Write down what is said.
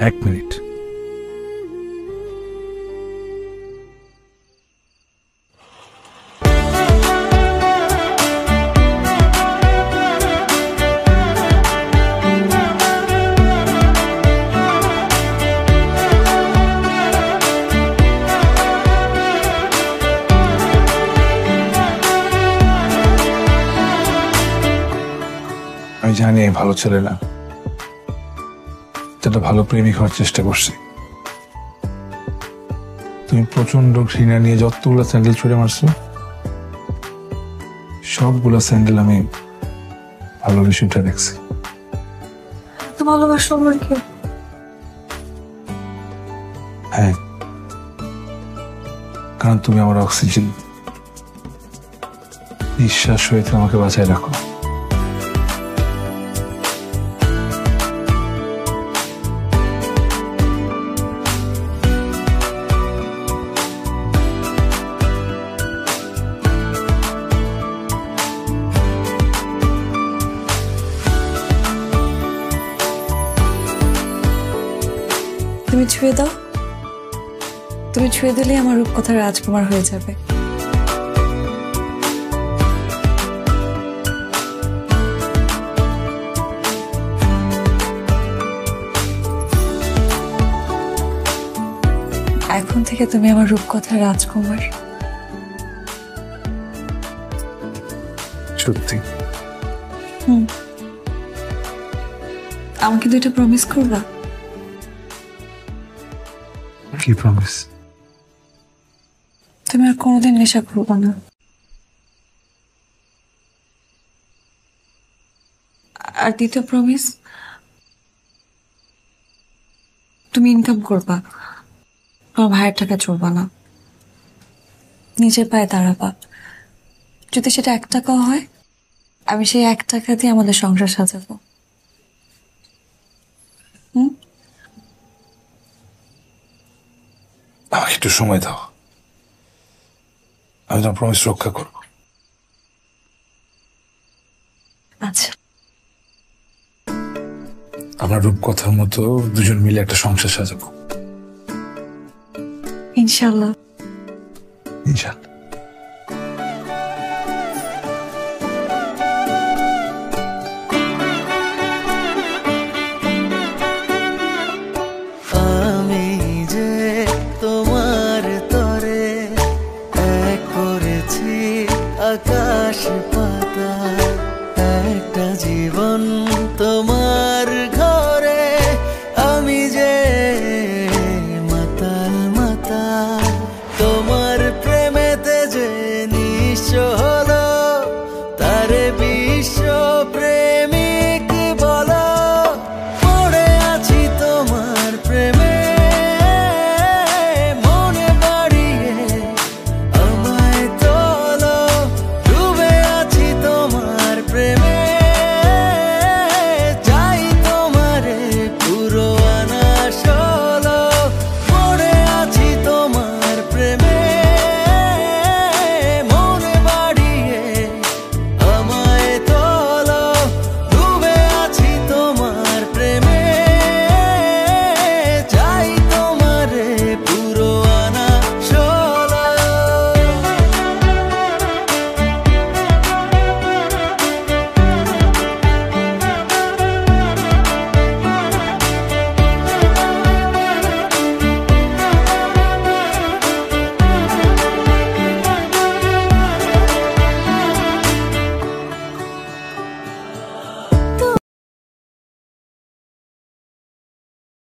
এক মিনিট। আমি জানি আমি ভালো ছেলে না, একটা ভালো প্রেমিক হওয়ার চেষ্টা করছি। তুমি প্রচন্ড ঘৃণা নিয়ে যতগুলো স্যান্ডেল ছুঁড়ে মারছো, সবগুলো স্যান্ডেল আমি ভালোবেসে উঠে দেখছি। তো ভালোবাসো আমাকে? হ্যাঁ, কারণ তুমি আমার অক্সিজেন, নিঃশ্বাস হয়ে তুমি আমাকে বাঁচায় রাখো। তুমি ছুঁয়ে দাও, তুমি ছুঁয়ে দিলে আমার রূপকথার রাজকুমার হয়ে যাবে। এখন থেকে তুমি আমার রূপকথার রাজকুমার। সত্যি? আমাকে দুইটা প্রমিস করবা? কি প্রমিস? তুমি আর কোনোদিন নেশা করবা না, আর দ্বিতীয় প্রমিস, তুমি ইনকাম করবা, তোমার ভাইয়ের টাকা চলবা না, নিজের পায়ে দাঁড়াবা। যদি সেটা 1 টাকাও হয়, আমি সেই 1 টাকা দিয়ে আমাদের সংসার সাজাবো। আমাকে একটু সময় দাও, আমি তোমার প্রমিস রক্ষা করব। আচ্ছা, আমরা রূপকথার মতো দুজন মিলে একটা সংসার সাজাবো, ইনশাল্লাহ। ইনশাল্লাহ। আকাশ পাতাল একটা জীবন তোমার